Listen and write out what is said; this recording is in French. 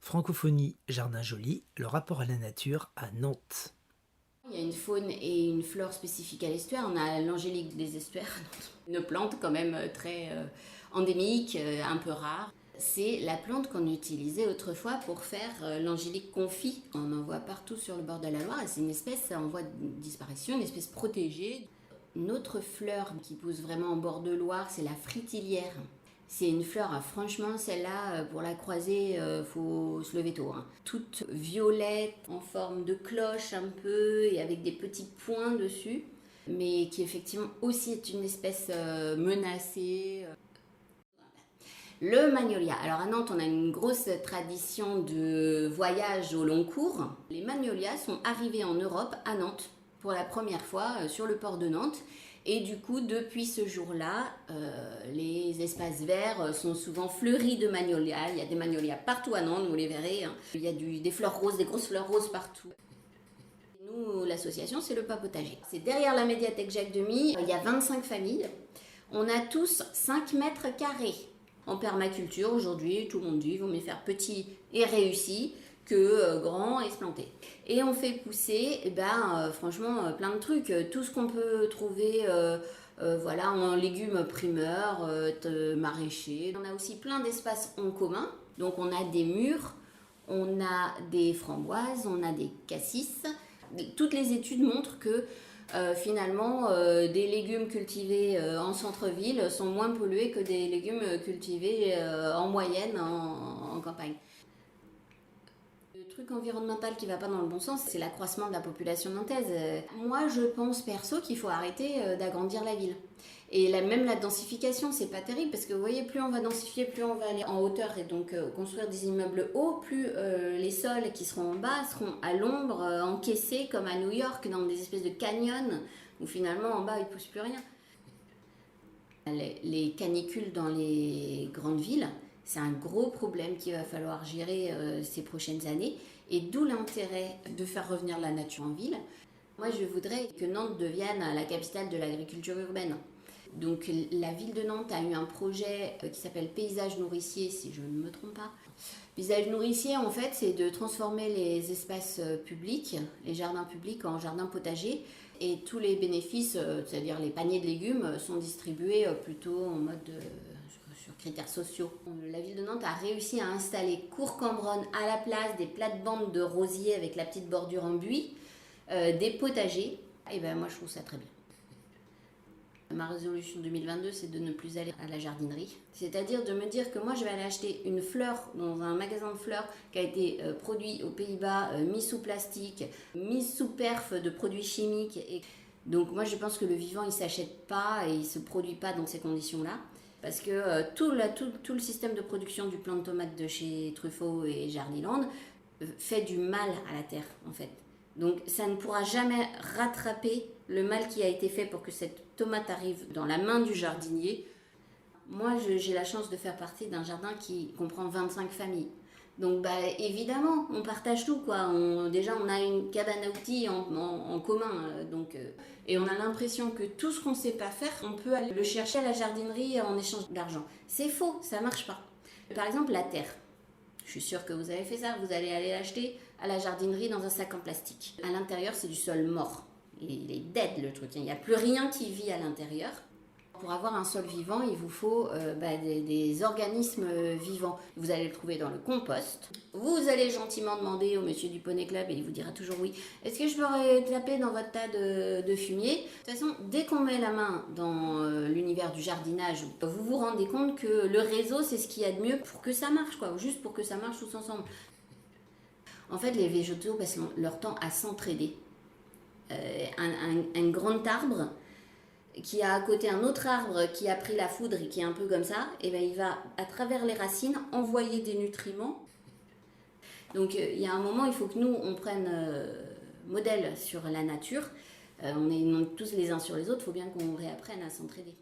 Francophonie Jardin Joli, le rapport à la nature à Nantes. Il y a une faune et une flore spécifiques à l'estuaire. On a l'angélique des estuaires, une plante quand même très endémique, un peu rare. C'est la plante qu'on utilisait autrefois pour faire l'angélique confit. On en voit partout sur le bord de la Loire et c'est une espèce en voie de disparition, une espèce protégée. Une autre fleur qui pousse vraiment en bord de Loire, c'est la fritilière. C'est une fleur, franchement, celle-là, pour la croiser, faut se lever tôt. Toute violette, en forme de cloche un peu, et avec des petits points dessus, mais qui effectivement aussi est une espèce menacée. Le magnolia. Alors à Nantes, on a une grosse tradition de voyage au long cours. Les magnolias sont arrivés en Europe, à Nantes, pour la première fois sur le port de Nantes. Et du coup, depuis ce jour-là, les espaces verts sont souvent fleuris de magnolias. Il y a des magnolias partout à Nantes, vous les verrez. Il y a des fleurs roses, des grosses fleurs roses partout. Nous, l'association, c'est le Papotager. C'est derrière la médiathèque Jacques Demy. Il y a 25 familles. On a tous 5 mètres carrés. En permaculture, aujourd'hui, tout le monde dit qu'il vaut mieux faire petit et réussi que grand et se planter. Et on fait pousser, franchement, plein de trucs. Tout ce qu'on peut trouver voilà, en légumes primeurs, maraîchers. On a aussi plein d'espaces en commun. Donc on a des mûres, on a des framboises, on a des cassis. Toutes les études montrent que finalement, des légumes cultivés en centre-ville sont moins pollués que des légumes cultivés en moyenne en campagne. Le truc environnemental qui ne va pas dans le bon sens, c'est l'accroissement de la population nantaise. Moi, je pense perso qu'il faut arrêter d'agrandir la ville. Et même la densification, c'est pas terrible parce que vous voyez, plus on va densifier, plus on va aller en hauteur et donc construire des immeubles hauts, plus les sols qui seront en bas seront à l'ombre, encaissés comme à New York dans des espèces de canyons où finalement en bas il ne pousse plus rien. Les canicules dans les grandes villes, c'est un gros problème qu'il va falloir gérer ces prochaines années et d'où l'intérêt de faire revenir la nature en ville. Moi, je voudrais que Nantes devienne la capitale de l'agriculture urbaine. Donc la ville de Nantes a eu un projet qui s'appelle Paysage nourricier, si je ne me trompe pas. Paysage nourricier, en fait, c'est de transformer les espaces publics, les jardins publics, en jardins potagers. Et tous les bénéfices, c'est-à-dire les paniers de légumes, sont distribués plutôt en mode sur critères sociaux. La ville de Nantes a réussi à installer Cour Cambronne à la place des plates-bandes de rosiers avec la petite bordure en buis, des potagers. Et ben moi, je trouve ça très bien. Ma résolution 2022, c'est de ne plus aller à la jardinerie. C'est-à-dire de me dire que moi, je vais aller acheter une fleur dans un magasin de fleurs qui a été produit aux Pays-Bas, mis sous plastique, mis sous perf de produits chimiques. Et donc moi, je pense que le vivant, il ne s'achète pas et il ne se produit pas dans ces conditions-là. Parce que tout le système de production du plant de tomate de chez Truffaut et Jardiland fait du mal à la terre, en fait. Donc ça ne pourra jamais rattraper le mal qui a été fait pour que cette tomate arrive dans la main du jardinier. Moi, j'ai la chance de faire partie d'un jardin qui comprend 25 familles. Donc évidemment, on partage tout, quoi. Déjà, on a une cabane à outils en commun. Et on a l'impression que tout ce qu'on ne sait pas faire, on peut aller le chercher à la jardinerie en échange d'argent. C'est faux, ça ne marche pas. Par exemple, la terre. Je suis sûre que vous avez fait ça. Vous allez aller l'acheter à la jardinerie dans un sac en plastique. À l'intérieur, c'est du sol mort. Il est dead, le truc. Il n'y a plus rien qui vit à l'intérieur. Pour avoir un sol vivant, il vous faut des organismes vivants. Vous allez le trouver dans le compost. Vous allez gentiment demander au monsieur du Poney Club et il vous dira toujours oui. Est-ce que je peux taper dans votre tas de fumier? De toute façon, dès qu'on met la main dans l'univers du jardinage, vous vous rendez compte que le réseau, c'est ce qu'il y a de mieux pour que ça marche, quoi. Juste pour que ça marche tous ensemble. En fait, les végétaux passent leur temps à s'entraider. Un grand arbre qui a à côté un autre arbre qui a pris la foudre et qui est un peu comme ça, et il va à travers les racines envoyer des nutriments. Donc il y a un moment, il faut que nous on prenne modèle sur la nature. On est tous les uns sur les autres, il faut bien qu'on réapprenne à s'entraider.